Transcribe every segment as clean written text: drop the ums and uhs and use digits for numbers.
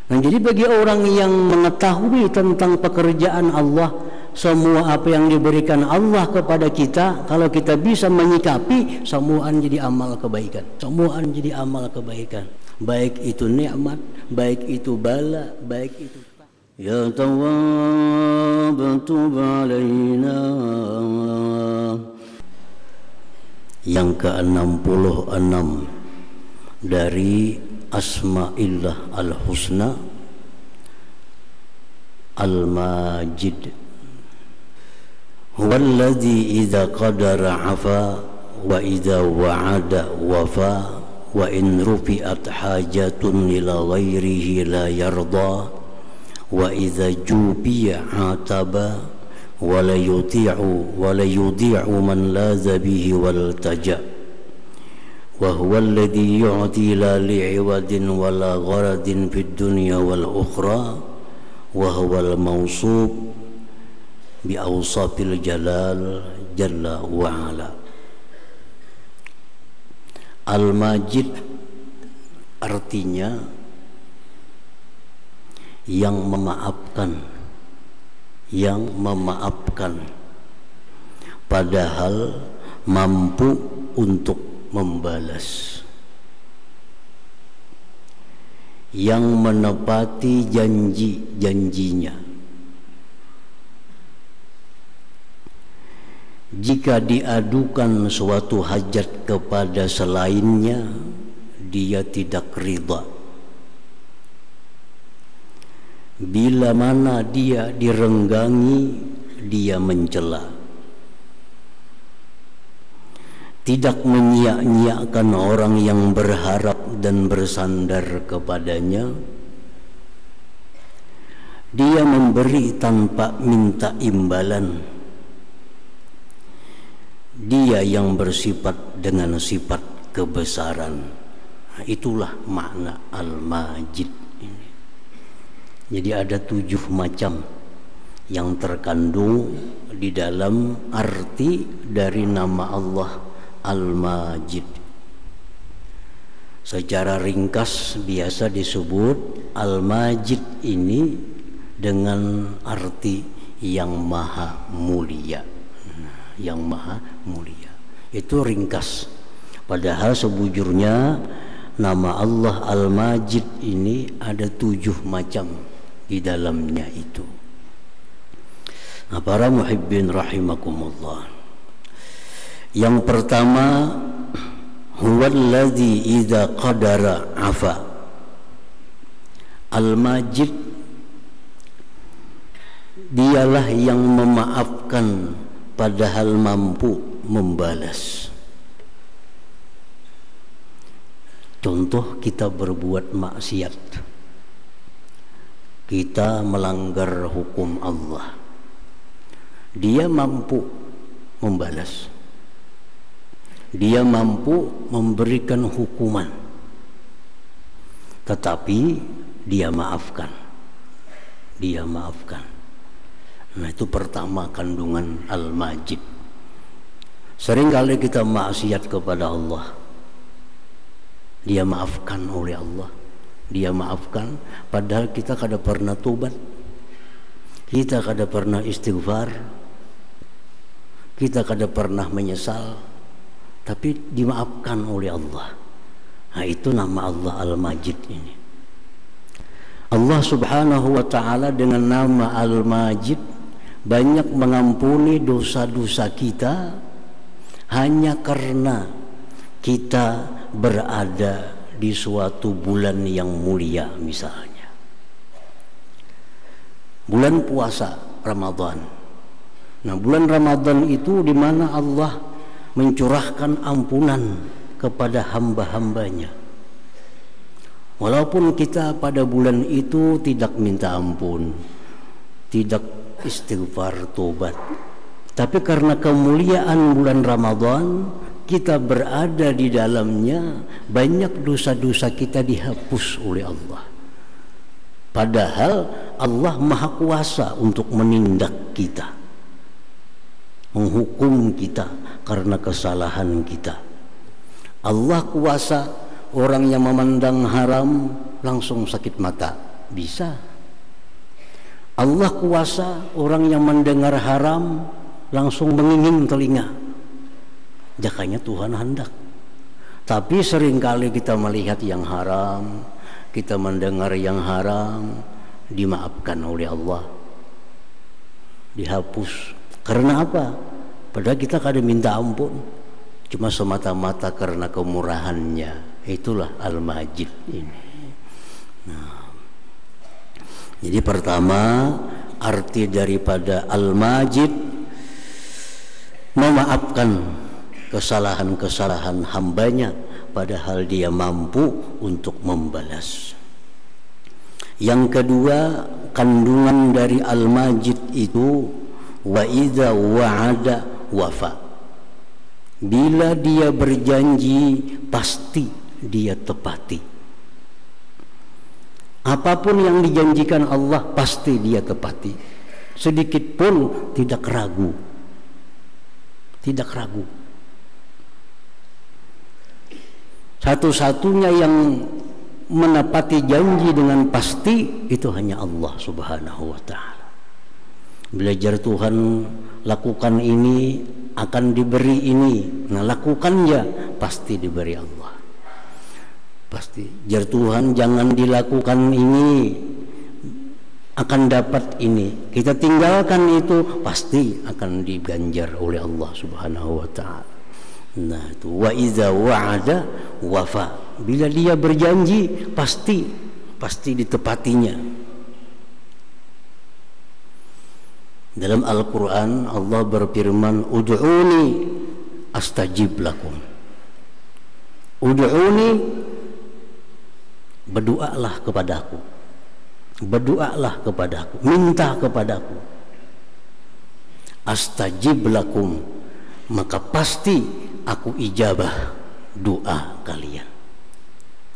Nah, jadi bagi orang yang mengetahui tentang pekerjaan Allah, semua apa yang diberikan Allah kepada kita, kalau kita bisa menyikapi, semuaan jadi amal kebaikan. Semuaan jadi amal kebaikan. Baik itu nikmat, baik itu bala, baik itu ya Tawwab tub alaina. Yang ke-66 dari Asma'illah al-Husna, Al-Majid. Huwallazi idza qadara afa wa idza wa'ada wafa wa in rufi'at hajatun ila ghairihi la yarda wa idza jubiya ataba wa la yuti'u man laza bihi wal taja. وهو الذي يعطي لا لعوض ولا غرض في الدنيا والأخرى وهو الموصوف بأوصاف الجلال جل وعلا. Al-Majid artinya yang memaafkan, padahal mampu untuk membalas, yang menepati janji-janjinya. Jika diadukan suatu hajat kepada selainnya, dia tidak ridha. Bila mana dia direnggangi, dia mencela. Tidak menyia-nyiakan orang yang berharap dan bersandar kepadanya. Dia memberi tanpa minta imbalan. Dia yang bersifat dengan sifat kebesaran. Nah, itulah makna Al-Majid ini. Jadi ada 7 macam yang terkandung di dalam arti dari nama Allah Al-Majid. Secara ringkas biasa disebut Al-Majid ini dengan arti yang maha mulia. Yang maha mulia itu ringkas, padahal sebujurnya nama Allah Al-Majid ini ada 7 macam di dalamnya itu. Nah, para muhibbin rahimakumullah, yang pertama, huwallazi idza qadara afa. Al-Majid dialah yang memaafkan padahal mampu membalas. Contoh, kita berbuat maksiat, kita melanggar hukum Allah, dia mampu membalas. Dia mampu memberikan hukuman, tetapi dia maafkan. Dia maafkan. Nah, itu pertama kandungan Al-Majid. Seringkali kita maksiat kepada Allah, dia maafkan oleh Allah. Dia maafkan, padahal kita kada pernah tobat, kita kada pernah istighfar, kita kada pernah menyesal, tapi dimaafkan oleh Allah. Nah, itu nama Allah Al-Majid ini. Allah Subhanahu wa ta'ala dengan nama Al-Majid banyak mengampuni dosa-dosa kita hanya karena kita berada di suatu bulan yang mulia. Misalnya bulan puasa Ramadan. Nah, bulan Ramadan itu di mana Allah mencurahkan ampunan kepada hamba-hambanya. Walaupun kita pada bulan itu tidak minta ampun, tidak istighfar tobat, tapi karena kemuliaan bulan Ramadan, kita berada di dalamnya, banyak dosa-dosa kita dihapus oleh Allah. Padahal Allah Maha Kuasa untuk menindak kita, menghukum kita karena kesalahan kita. Allah kuasa, orang yang memandang haram langsung sakit mata, Bisa. Allah kuasa orang yang mendengar haram langsung mengingin telinga. Jakanya Tuhan hendak. Tapi seringkali kita melihat yang haram, kita mendengar yang haram, dimaafkan oleh Allah, dihapus. Karena apa? Padahal kita kadang minta ampun, cuma semata-mata karena kemurahannya. Itulah Al-Majid ini. Nah, jadi pertama, arti daripada Al-Majid memaafkan kesalahan-kesalahan hambanya, padahal dia mampu untuk membalas. Yang kedua, kandungan dari Al-Majid itu wa idza wa'ada wafa. Bila dia berjanji pasti dia tepati. Apapun yang dijanjikan Allah pasti dia tepati. Sedikit pun tidak ragu. Tidak ragu. Satu-satunya yang menepati janji dengan pasti itu hanya Allah Subhanahu wa ta'ala. Belajar Tuhan, lakukan ini akan diberi ini. Nah, lakukannya pasti diberi Allah. Pasti. Jar Tuhan, jangan dilakukan ini akan dapat ini. Kita tinggalkan itu pasti akan diganjar oleh Allah Subhanahu wa ta'ala. Nah, itu wa iza wa'ada wafa. Bila dia berjanji pasti ditepatinya. Dalam Al-Quran Allah berfirman, ud'uni astajib lakum. Ud'uni, berdoalah kepadaku. Berdoalah kepadaku, minta kepadaku. Astajib lakum, maka pasti aku ijabah doa kalian.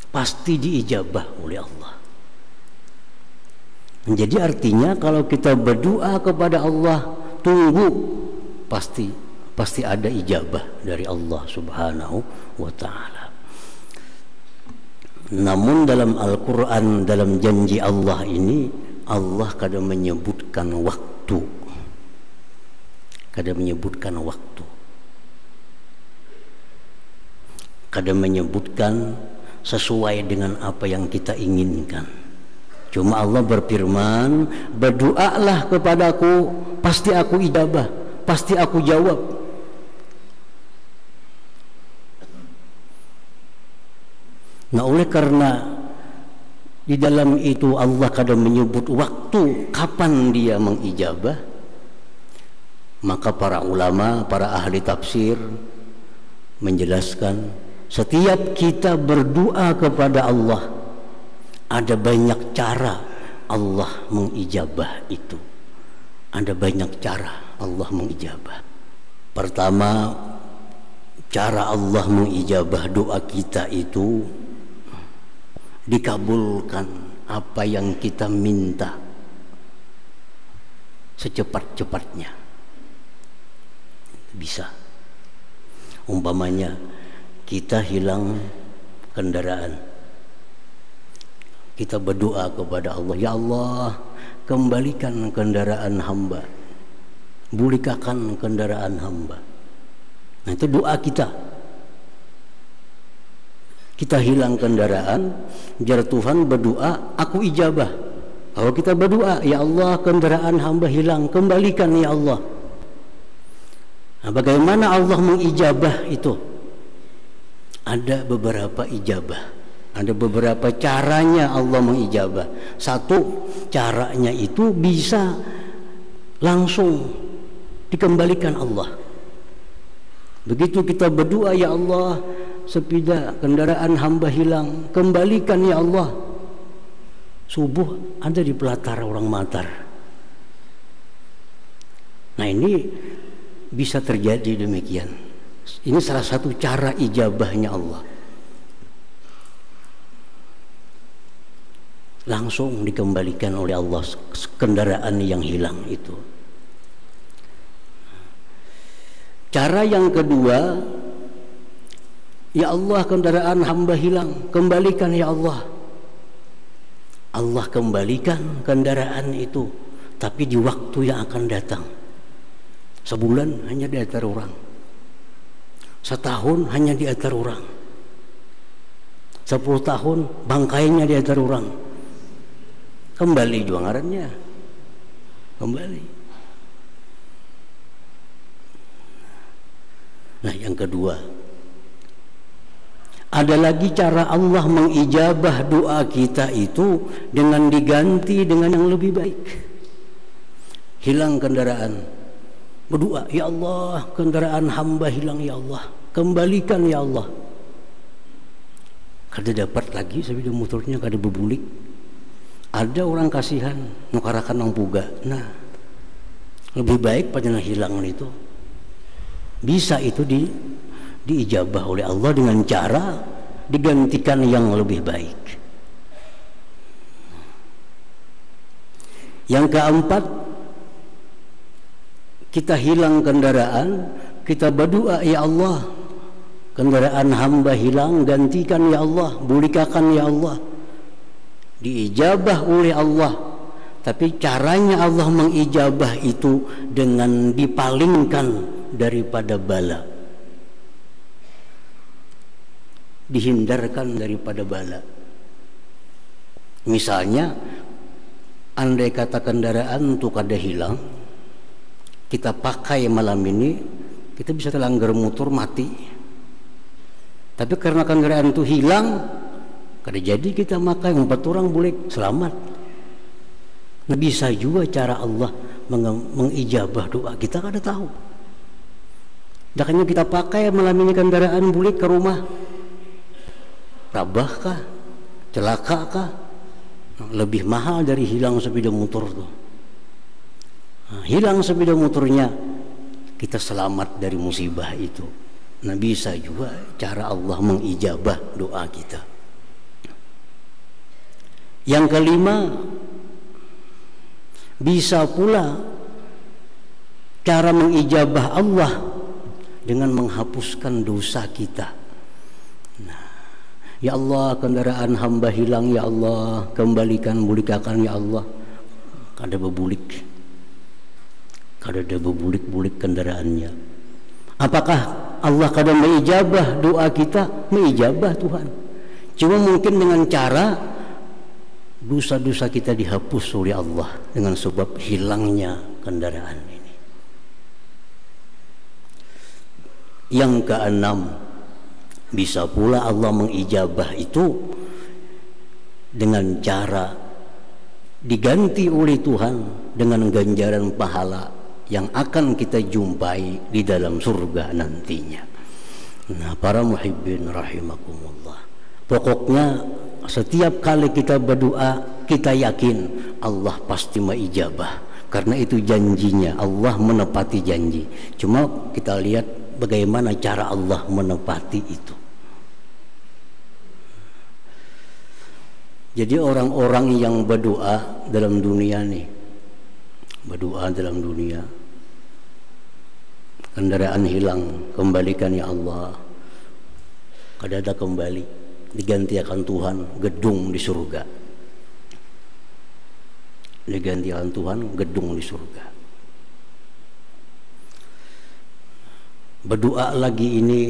Pasti diijabah oleh Allah. Jadi artinya kalau kita berdoa kepada Allah, tunggu, pasti ada ijabah dari Allah Subhanahu wa ta'ala. Namun dalam Al-Quran, dalam janji Allah ini, Allah kadang menyebutkan waktu. Kadang menyebutkan waktu. Kadang menyebutkan sesuai dengan apa yang kita inginkan. Cuma Allah berfirman, berdoalah kepadaku, pasti aku ijabah, pasti aku jawab. Nah, oleh karena di dalam itu Allah kadang menyebut waktu kapan dia mengijabah, maka para ulama, para ahli tafsir menjelaskan, setiap kita berdoa kepada Allah, ada banyak cara Allah mengijabah itu. Ada banyak cara Allah mengijabah. Pertama, cara Allah mengijabah doa kita itu dikabulkan apa yang kita minta secepat-cepatnya. Bisa. Umpamanya kita hilang kendaraan, kita berdoa kepada Allah, ya Allah, kembalikan kendaraan hamba, pulihkan kendaraan hamba. Nah, itu doa kita. Kita hilang kendaraan, jar Tuhan berdoa, aku ijabah. Kalau kita berdoa, ya Allah, kendaraan hamba hilang, kembalikan ya Allah. Nah, bagaimana Allah mengijabah itu? Ada beberapa ijabah, ada beberapa caranya Allah mengijabah. Satu, caranya itu bisa langsung dikembalikan Allah. Begitu kita berdoa, ya Allah, sepeda kendaraan hamba hilang, kembalikan ya Allah. Subuh ada di Pelatar orang Matar. Nah, ini bisa terjadi demikian. Ini salah satu cara ijabahnya Allah. Langsung dikembalikan oleh Allah kendaraan yang hilang itu. Cara yang kedua, ya Allah, kendaraan hamba hilang, kembalikan ya Allah. Allah kembalikan kendaraan itu, tapi di waktu yang akan datang. Sebulan hanya diantar orang, setahun hanya diantar orang, 10 tahun bangkainya diantar orang. Kembali juangarannya, kembali. Nah, yang kedua, ada lagi cara Allah mengijabah doa kita itu dengan diganti dengan yang lebih baik. Hilang kendaraan, berdoa, ya Allah, kendaraan hamba hilang ya Allah, kembalikan ya Allah. Kada dapat lagi sepeda motornya, kada berbulik. Ada orang kasihan nukarakan nang puga. Nah, lebih baik pada hilang itu. Bisa itu diijabah oleh Allah dengan cara digantikan yang lebih baik. Yang keempat, kita hilang kendaraan, kita berdoa, ya Allah, kendaraan hamba hilang, gantikan ya Allah, bulikakan ya Allah. Diijabah oleh Allah, tapi caranya Allah mengijabah itu dengan dipalingkan daripada bala, dihindarkan daripada bala. Misalnya, andai kata kendaraan untuk kada hilang, kita pakai malam ini, kita bisa terlanggar motor mati. Tapi karena kendaraan itu hilang, kada jadi kita makai, 4 orang boleh selamat. Nah, bisa juga cara Allah mengijabah doa kita, kada tahu. Dakanya kita pakai malam ini kendaraan boleh ke rumah, rabah kah, celaka kah, lebih mahal dari hilang sepeda motor tuh. Nah, hilang sepeda motornya, kita selamat dari musibah itu. Nah, bisa juga cara Allah mengijabah doa kita. Yang kelima, bisa pula cara mengijabah Allah dengan menghapuskan dosa kita. Nah, ya Allah, kendaraan hamba hilang ya Allah, kembalikan, bulikakan ya Allah. Kada bebulik, kada ada bebulik-bulik kendaraannya. Apakah Allah kada mengijabah doa kita? Mengijabah Tuhan. Cuma mungkin dengan cara dosa-dosa kita dihapus oleh Allah dengan sebab hilangnya kendaraan ini. Yang keenam, bisa pula Allah mengijabah itu dengan cara diganti oleh Tuhan dengan ganjaran pahala yang akan kita jumpai di dalam surga nantinya. Nah, para muhibbin rahimakumullah, pokoknya setiap kali kita berdoa, kita yakin Allah pasti mengijabah, karena itu janjinya, Allah menepati janji. Cuma kita lihat bagaimana cara Allah menepati itu. Jadi orang-orang yang berdoa dalam dunia nih, berdoa dalam dunia, kendaraan hilang, kembalikan ya Allah, kada ada kembali, digantikan Tuhan gedung di surga, digantikan Tuhan gedung di surga. Berdoa lagi ini,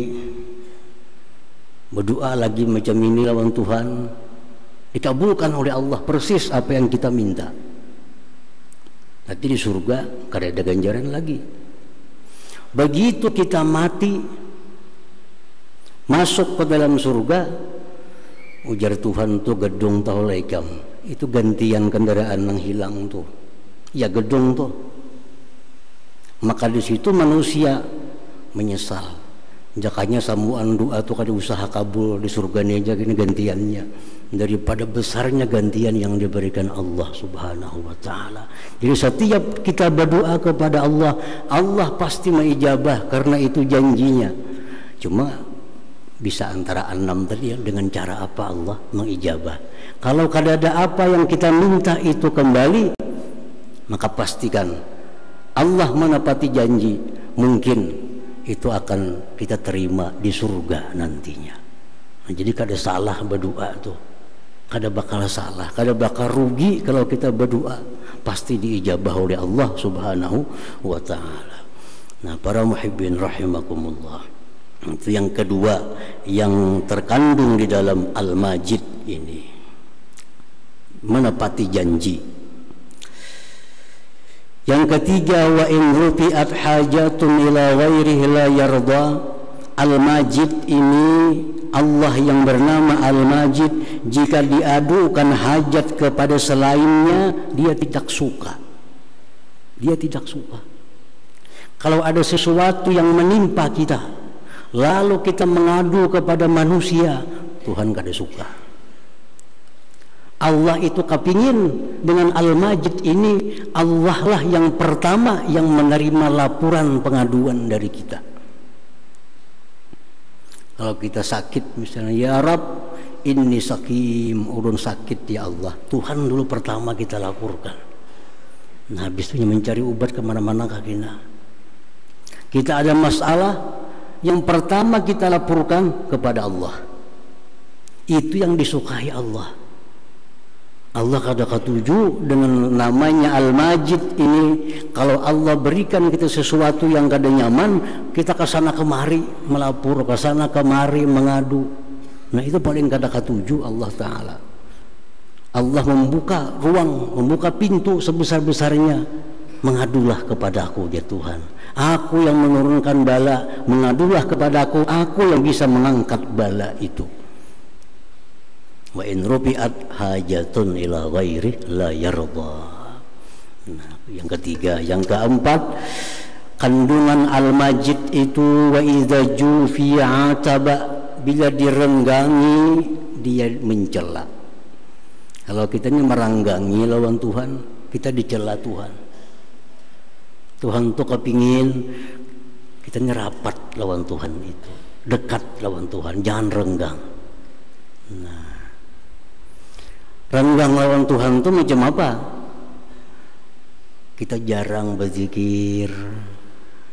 berdoa lagi macam ini lawan Tuhan, dikabulkan oleh Allah persis apa yang kita minta. Nanti di surga kada ada ganjaran lagi. Begitu kita mati, masuk ke dalam surga, ujar Tuhan tuh gedung taulaikam, itu gantian kendaraan yang hilang tuh, ya gedung tuh. Maka di situ manusia menyesal, jakanya samuan doa tuh kada usaha kabul di surga ini aja gini gantiannya daripada besarnya gantian yang diberikan Allah Subhanahu wa taala. Jadi setiap kita berdoa kepada Allah, Allah pasti mengijabah karena itu janjinya. Cuma bisa antara 6 tadi ya, dengan cara apa Allah mengijabah. Kalau kada ada apa yang kita minta itu kembali, maka pastikan Allah menepati janji, mungkin itu akan kita terima di surga nantinya. Nah, jadi kada salah berdoa tuh. kada bakal salah, kada bakal rugi kalau kita berdoa, pasti diijabah oleh Allah Subhanahu wa taala. Nah, para muhibbin rahimakumullah, itu yang kedua yang terkandung di dalam Al-Majid ini, menepati janji. Yang ketiga, wa in rufi'at hajatun ila ghairihi la yarda. Al-Majid ini, Allah yang bernama Al-Majid, jika diadukan hajat kepada selainnya, dia tidak suka. Dia tidak suka. Kalau ada sesuatu yang menimpa kita, lalu kita mengadu kepada manusia, Tuhan kada suka. Allah itu kepingin dengan Al-Majid ini, Allah lah yang pertama yang menerima laporan pengaduan dari kita. Kalau kita sakit misalnya, ya Rab, ini sakim, urun sakit ya Allah, Tuhan dulu pertama kita laporkan. Nah, habis itu mencari obat kemana-mana kakina. Kita ada masalah, yang pertama kita laporkan kepada Allah. Itu yang disukai Allah. Allah kada ketuju dengan namanya Al-Majid ini. Kalau Allah berikan kita sesuatu yang kada nyaman, kita kesana kemari melapor, kesana kemari mengadu. Nah, itu paling kada ketuju Allah Ta'ala. Allah membuka ruang, membuka pintu sebesar-besarnya. Mengadulah kepada aku ya Tuhan, aku yang menurunkan bala, mengadulah kepada aku yang bisa mengangkat bala itu. Wa in rufi'at hajatun ila ghairi la yarda. Nah, yang ketiga, yang keempat, kandungan Al-Majid itu, wa idza jufi'a ataba, bila direnggangi dia mencela. Kalau kita ini meranggangi lawan Tuhan, kita dicela Tuhan. Tuhan tuh kepingin kita ini rapat lawan Tuhan itu, dekat lawan Tuhan, jangan renggang. Nah, renggang lawan Tuhan itu macam apa? Kita jarang berzikir,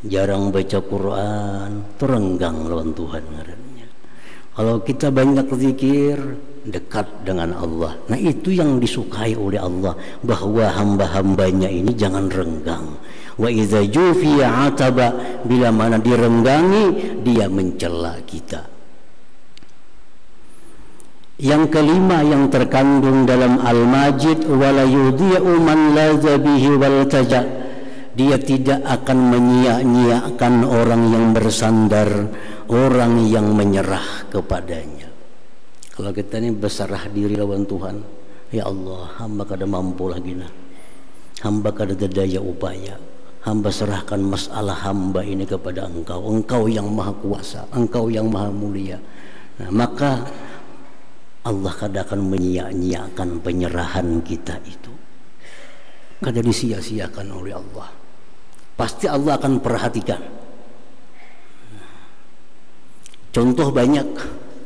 jarang baca Quran, itu renggang lawan Tuhan ngarannya. Kalau kita banyak zikir, dekat dengan Allah. Nah, itu yang disukai oleh Allah, bahwa hamba-hambanya ini jangan renggang. Wa idza jufiya ataba, bila mana direnggangi dia mencela kita. Yang kelima yang terkandung dalam Al-Majid, wala yudhi'u man laza bihi wal taja, dia tidak akan menyia-nyiakan orang yang bersandar, orang yang menyerah kepadanya. Kalau kita ini berserah diri lawan Tuhan, ya Allah, hamba kada mampu lagi nah, hamba kada daya upaya, hamba serahkan masalah hamba ini kepada Engkau, Engkau yang maha kuasa, Engkau yang maha mulia. Nah, maka Allah kada akan menyia-nyiakan penyerahan kita itu, kada disia-siakan oleh Allah. Pasti Allah akan perhatikan. Contoh banyak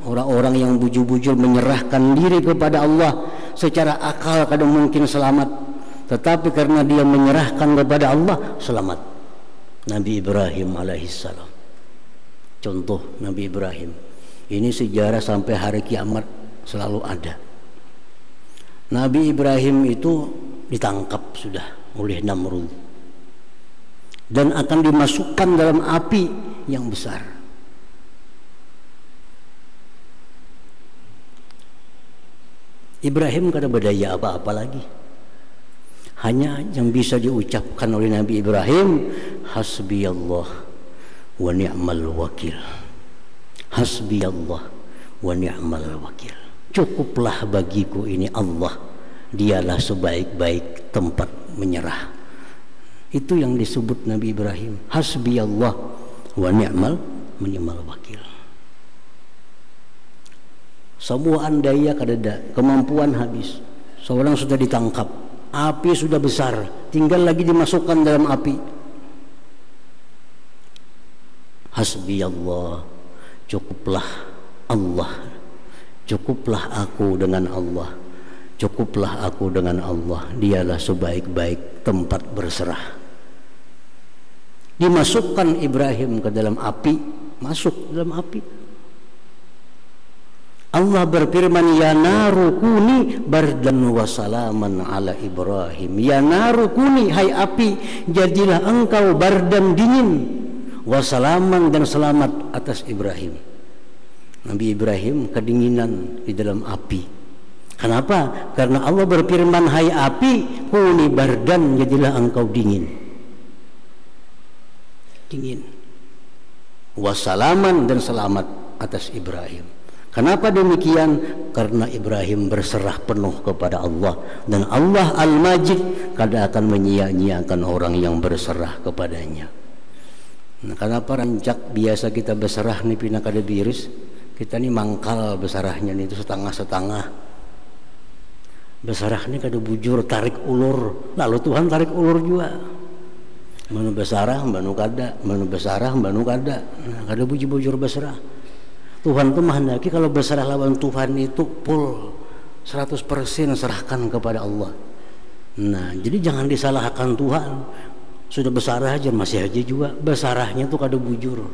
orang-orang yang bujur-bujur menyerahkan diri kepada Allah, secara akal kada mungkin selamat, tetapi karena dia menyerahkan kepada Allah, selamat. Nabi Ibrahim alaihissalam, contoh Nabi Ibrahim ini sejarah sampai hari kiamat selalu ada. Nabi Ibrahim itu ditangkap sudah oleh Namrud dan akan dimasukkan dalam api yang besar. Ibrahim kada berdaya apa-apa lagi. Hanya yang bisa diucapkan oleh Nabi Ibrahim, hasbiyallah wa ni'mal wakil. Hasbiyallah wa ni'mal wakil. Cukuplah bagiku ini Allah, dialah sebaik-baik tempat menyerah. Itu yang disebut Nabi Ibrahim, hasbiyallah wa ni'mal wakil. Semua andaya kadada, kemampuan habis. Seorang sudah ditangkap, api sudah besar, tinggal lagi dimasukkan dalam api. Hasbiyallah, cukuplah Allah, cukuplah aku dengan Allah, cukuplah aku dengan Allah, dialah sebaik-baik tempat berserah. Dimasukkan Ibrahim ke dalam api, masuk dalam api. Allah berfirman, ya naru kuni bardan wa salaman ala Ibrahim. Ya naru kuni, hai api, jadilah engkau bardan dingin, wa salaman dan selamat atas Ibrahim. Nabi Ibrahim kedinginan di dalam api. Kenapa? Karena Allah berfirman, hai api, kuni bardan, jadilah engkau dingin. Dingin. Wa salaman dan selamat atas Ibrahim. Kenapa demikian? Karena Ibrahim berserah penuh kepada Allah, dan Allah Al-Majid kada akan menyia-nyiakan orang yang berserah kepadanya. Nah, kenapa rancak biasa kita berserah nih pina kada biris, kita nih mangkal berserahnya nih itu setengah-setengah. Berserah nih kada bujur, tarik ulur, lalu Tuhan tarik ulur juga. Manu besarah, manu kada, manu besarah, manu kada. Nah, kada bujur berserah. Tuhan itu menghendaki kalau berserah lawan Tuhan itu full 100% serahkan kepada Allah. Nah, jadi jangan disalahkan Tuhan. Sudah besarah aja masih aja juga besarahnya tuh kada bujur.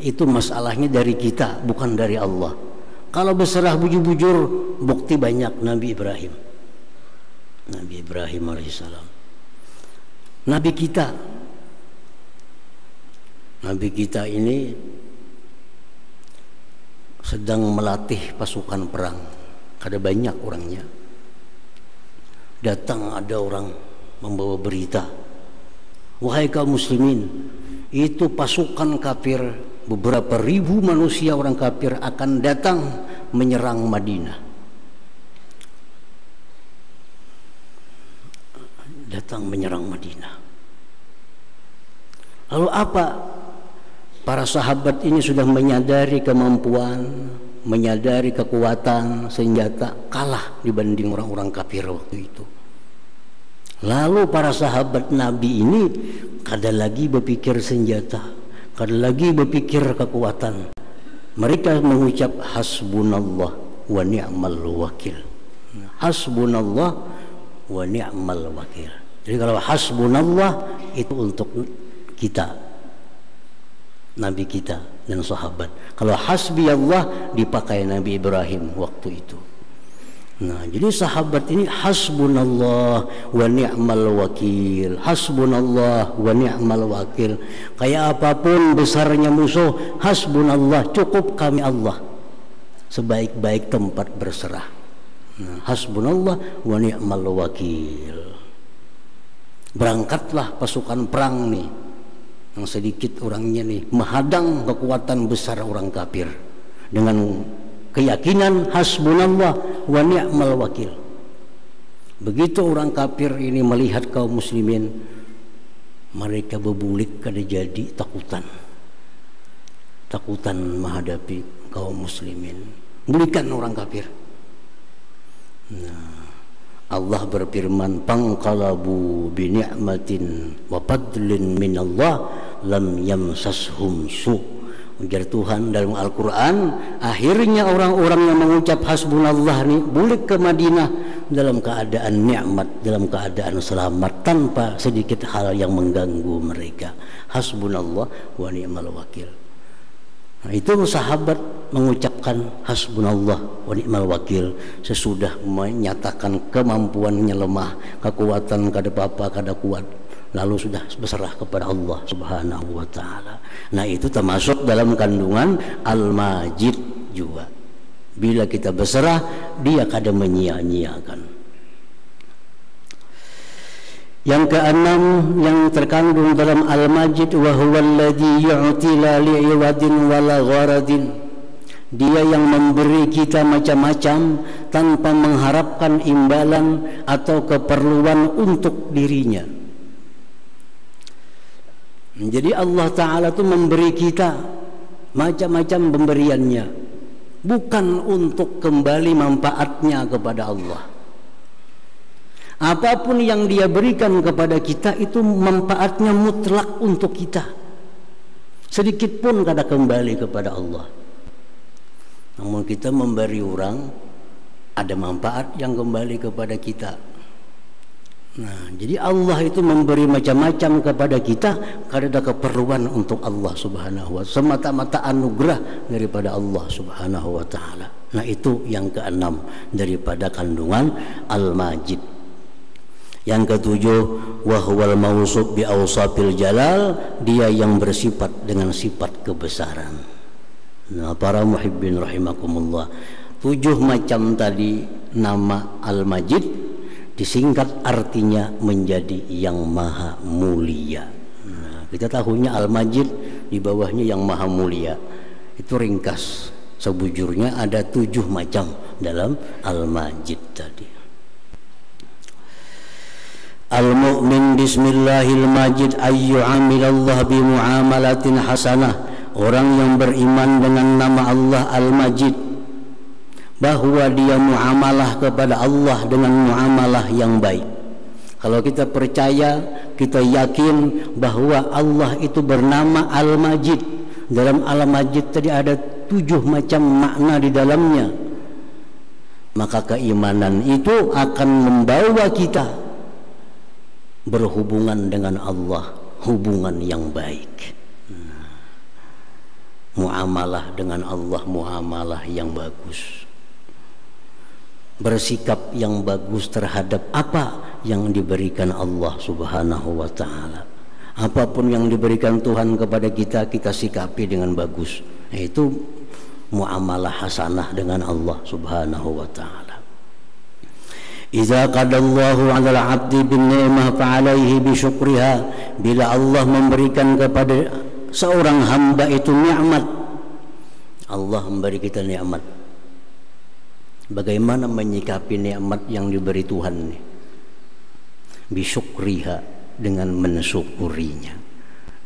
Itu masalahnya dari kita, bukan dari Allah. Kalau berserah bujur-bujur, bukti banyak Nabi Ibrahim. Nabi Ibrahim alaihissalam. Nabi kita ini sedang melatih pasukan perang. Ada banyak orangnya. Datang ada orang membawa berita, wahai kaum muslimin, itu pasukan kafir, beberapa ribu manusia orang kafir akan datang menyerang Madinah. Datang menyerang Madinah. Lalu apa? Para sahabat ini sudah menyadari kemampuan, menyadari kekuatan senjata, kalah dibanding orang-orang kafir waktu itu. Lalu para sahabat Nabi ini kada lagi berpikir senjata, kada lagi berpikir kekuatan. Mereka mengucap hasbunallah wa ni'mal wakil. Hasbunallah wa ni'mal wakil. Jadi kalau hasbunallah itu untuk kita, Nabi kita dan sahabat. Kalau hasbi Allah dipakai Nabi Ibrahim waktu itu. Nah, jadi sahabat ini hasbunallah wa ni'mal wakil. Hasbunallah wa ni'mal wakil. Kayak apapun besarnya musuh, hasbunallah, cukup kami Allah. Sebaik-baik tempat berserah. Nah, hasbunallah wa ni'mal wakil. Berangkatlah pasukan perang nih, yang sedikit orangnya nih, menghadang kekuatan besar orang kafir dengan keyakinan hasbunallah wa ni'mal wakil. Begitu orang kafir ini melihat kaum muslimin, mereka berbulik kada jadi takutan menghadapi kaum muslimin, bulikan orang kafir. Nah, Allah berfirman, "Panqalabu bi ni'matin wa fadlin min Allah lam yamsashum su." Ujar Tuhan dalam Al-Quran, akhirnya orang-orang yang mengucap hasbunallah ini balik ke Madinah dalam keadaan nikmat, dalam keadaan selamat, tanpa sedikit hal yang mengganggu mereka. Hasbunallah wa ni'mal wakil. Nah, itu sahabat mengucapkan hasbunallah wa ni'mal wakil sesudah menyatakan kemampuannya lemah, kekuatan kada apa-apa, kada kuat, lalu sudah berserah kepada Allah Subhanahu wa taala. Nah, itu termasuk dalam kandungan Al-Majid juga. Bila kita berserah, dia kada menyia-nyiakan. Yang keenam yang terkandung dalam Al-Majid, wa huwal ladzi yu'ti la li'iwadin wala gharadin. Dia yang memberi kita macam-macam tanpa mengharapkan imbalan atau keperluan untuk dirinya. Jadi Allah Ta'ala itu memberi kita macam-macam pemberiannya, bukan untuk kembali manfaatnya kepada Allah. Apapun yang dia berikan kepada kita itu manfaatnya mutlak untuk kita, sedikit pun kada kembali kepada Allah. Namun kita memberi orang, ada manfaat yang kembali kepada kita. Nah, jadi Allah itu memberi macam-macam kepada kita karena ada keperluan untuk Allah Subhanahu wa ta'ala, semata-mata anugerah daripada Allah Subhanahu wa ta'ala. Nah, itu yang keenam daripada kandungan Al-Majid. Yang ketujuh, wa huwal mausuf bi awsafil jalal, dia yang bersifat dengan sifat kebesaran. Nah, para muhibbin rahimakumullah, 7 macam tadi nama Al-Majid disingkat artinya menjadi yang maha mulia. Nah, kita tahunya Al-Majid, di bawahnya yang maha mulia. Itu ringkas. Sebujurnya ada 7 macam dalam Al-Majid tadi. Al-mu'min bismillahil-majid ayyu'amilallah bimu'amalatin hasanah. Orang yang beriman dengan nama Allah Al-Majid, bahwa dia muamalah kepada Allah dengan muamalah yang baik. Kalau kita percaya, kita yakin bahwa Allah itu bernama Al-Majid. Dalam Al-Majid tadi ada 7 macam makna di dalamnya. Maka keimanan itu akan membawa kita berhubungan dengan Allah, hubungan yang baik. Muamalah dengan Allah, muamalah yang bagus. Bersikap yang bagus terhadap apa yang diberikan Allah Subhanahu wa ta'ala. Apapun yang diberikan Tuhan kepada kita, kita sikapi dengan bagus. Itu muamalah hasanah dengan Allah Subhanahu wa ta'ala. Idza qadallahu 'alal 'abdi bin ni'mah fa'alaihi bi syukriha. Bila Allah memberikan kepada seorang hamba itu nikmat, Allah memberi kita nikmat, bagaimana menyikapi nikmat yang diberi Tuhan nih? Bisyukriha, dengan mensyukurinya.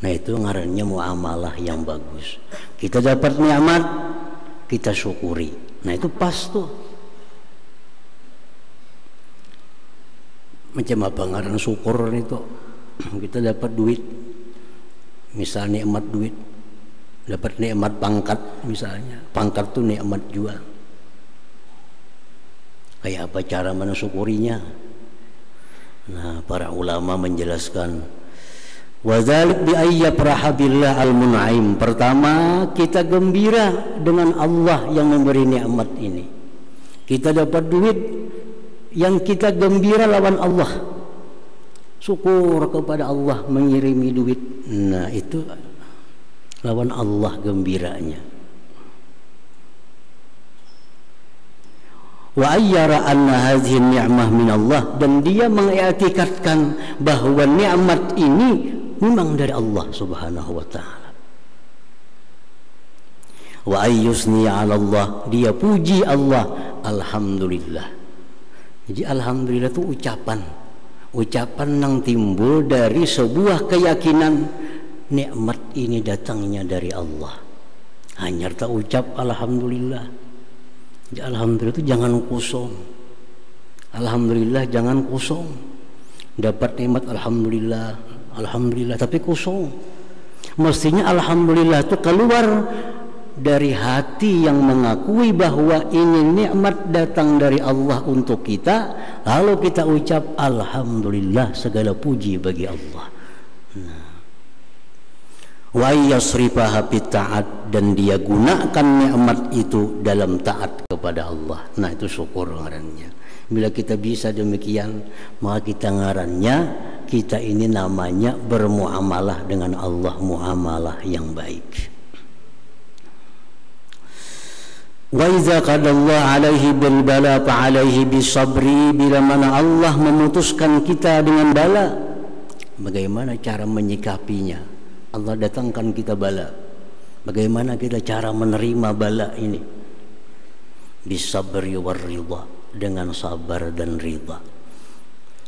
Nah, itu ngarannya muamalah yang bagus. Kita dapat nikmat, kita syukuri. Nah, itu pas tuh. Macam apa ngaran syukur itu? Kita dapat duit, misalnya nikmat duit, dapat nikmat pangkat misalnya. Pangkat tuh nikmat juga. Kayak apa cara mensyukurinya? Nah, para ulama menjelaskan, wadzalik bi ayyafraha billah al-mun'im. Pertama, kita gembira dengan Allah yang memberi nikmat ini. Kita dapat duit, yang kita gembira lawan Allah. Syukur kepada Allah mengirimi duit. Nah, itu lawan Allah gembiranya. Wa ayyara anna hadhihi ni'mah min Allah, dan dia mengiktikadkan bahwa nikmat ini memang dari Allah Subhanahu wa ta'ala. Wa ayyusni 'ala Allah, dia puji Allah, alhamdulillah. Jadi alhamdulillah itu ucapan yang timbul dari sebuah keyakinan nikmat ini datangnya dari Allah. Hanya tak ucap alhamdulillah. Ya, alhamdulillah itu jangan kosong. Alhamdulillah jangan kosong. Dapat nikmat alhamdulillah, alhamdulillah, tapi kosong. Mestinya alhamdulillah itu keluar dari hati yang mengakui bahwa ini nikmat datang dari Allah untuk kita, lalu kita ucap alhamdulillah, segala puji bagi Allah. Nah, wa yasrifaha bitta'at, dan dia gunakan nikmat itu dalam taat kepada Allah. Nah, itu syukur ngarannya. Bila kita bisa demikian, maka kita ngarannya, kita ini namanya bermuamalah dengan Allah, muamalah yang baik. Wa idza qadallahu alaihi bil bala fa alaihi bisabri. Bila mana Allah memutuskan kita dengan bala, bagaimana cara menyikapinya? Allah datangkan kita bala, bagaimana kita cara menerima bala ini? Bisabri war ridha, dengan sabar dan ridha.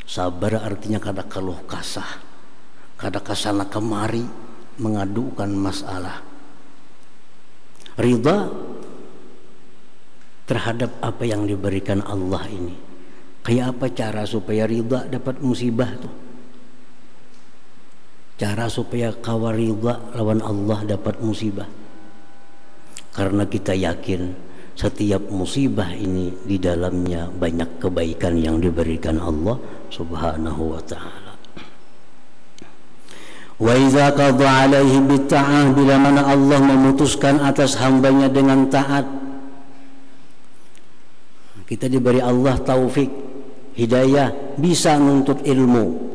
Sabar artinya kada keluh kasah, kada kasana kemari mengadukan masalah. Ridha terhadap apa yang diberikan Allah ini. Kayak apa cara supaya ridha dapat musibah tuh? Cara supaya kawaridha lawan Allah dapat musibah. Karena kita yakin setiap musibah ini di dalamnya banyak kebaikan yang diberikan Allah Subhanahu wa ta'ala. Wa idza qada alaihi bitta'ah, bila mana Allah memutuskan atas hambanya dengan taat. Kita diberi Allah taufik, hidayah, bisa nuntut ilmu.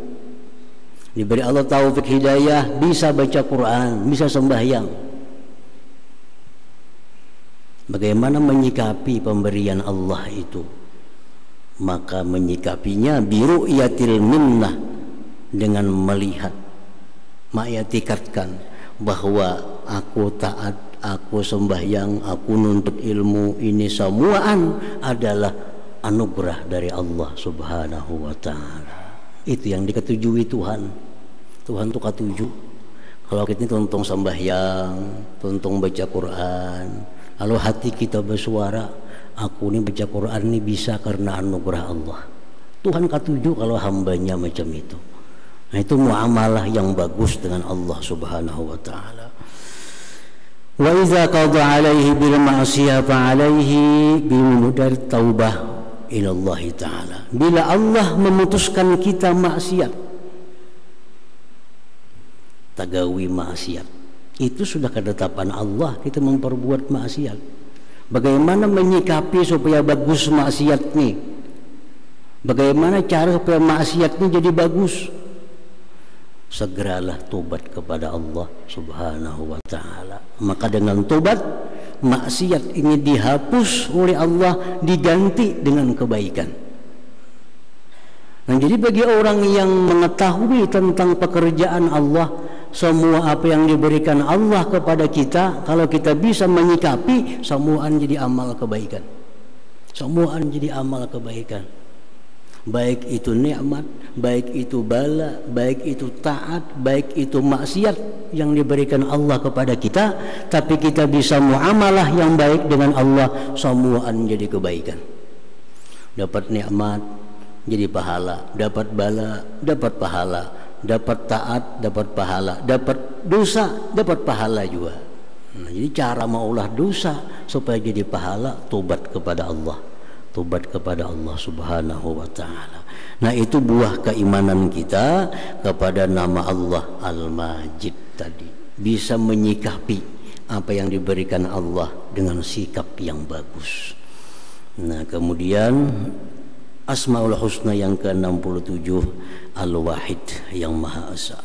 Diberi Allah taufik hidayah, bisa baca Quran, bisa sembahyang. Bagaimana menyikapi pemberian Allah itu? Maka menyikapinya biru'yatil minnah, dengan melihat, mengiktikadkan bahwa aku taat, aku sembahyang, aku nuntut ilmu, ini semuaan adalah anugerah dari Allah Subhanahu wa ta'ala. Itu yang diketujui Tuhan. Tuhan tuh ketujuh. Kalau kita tuntung sembahyang, tuntung baca Quran, kalau hati kita bersuara, aku ini baca Quran ini bisa karena anugerah Allah. Tuhan ketujuh kalau hambanya macam itu. Nah, itu muamalah yang bagus dengan Allah Subhanahu wa ta'ala. Wa idza qada alaihi bil ma'siyah fa alaihi bimudar taubah ila Allah ta'ala. Bila Allah memutuskan kita maksiat, tagawi maksiat, itu sudah ketetapan Allah, kita memperbuat maksiat. Bagaimana menyikapi supaya bagus maksiat nih? Bagaimana cara supaya maksiat ini jadi bagus? Segeralah tobat kepada Allah Subhanahu wa ta'ala. Maka dengan tobat, maksiat ini dihapus oleh Allah, diganti dengan kebaikan. Nah, jadi bagi orang yang mengetahui tentang pekerjaan Allah, semua apa yang diberikan Allah kepada kita, kalau kita bisa menyikapi, semuaan jadi amal kebaikan. Semuaan jadi amal kebaikan. Baik itu nikmat, baik itu bala, baik itu taat, baik itu maksiat yang diberikan Allah kepada kita, tapi kita bisa muamalah yang baik dengan Allah, semuaan jadi kebaikan. Dapat nikmat jadi pahala, dapat bala dapat pahala, dapat taat dapat pahala, dapat dosa dapat pahala juga. Nah, jadi cara maulah dosa supaya jadi pahala, tobat kepada Allah, tobat kepada Allah Subhanahu wa ta'ala. Nah, itu buah keimanan kita kepada nama Allah Al-Majid tadi, bisa menyikapi apa yang diberikan Allah dengan sikap yang bagus. Nah, kemudian Asmaul Husna yang ke-67, Al-Wahid, yang Maha Esa.